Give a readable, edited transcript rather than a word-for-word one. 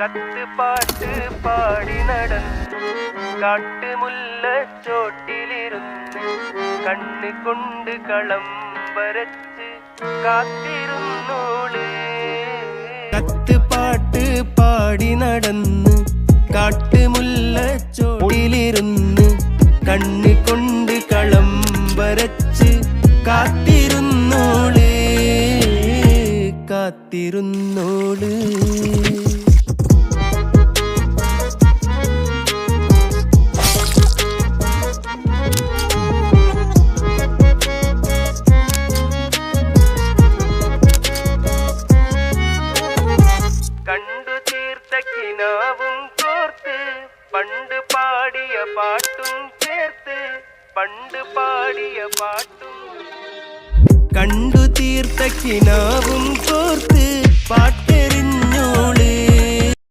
കത്ത് പാട്ട് പാടി നടന്നു കാട്ടുമുല്ലച്ചോട്ടിലിരുന്ന് കണ്ണ് കൊണ്ട് കളം വരച്ച് കാത്തിരുന്നോള്. കത്ത് പാട്ട് പാടി നടന്ന് കാട്ടുമുല്ലച്ചോട്ടിലിരുന്ന് കണ്ണ് കൊണ്ട് കളം വരച്ച് കാത്തിരുന്നോള് കാത്തിരുന്നോള്. കണ്ടു തീർത്ത കിനാവും കോർത്ത് പണ്ട് പാടിയ പാട്ടും ചേർത്ത് പണ്ട് പാടിയ പാട്ടും. കണ്ടു തീർത്ത കിനാവും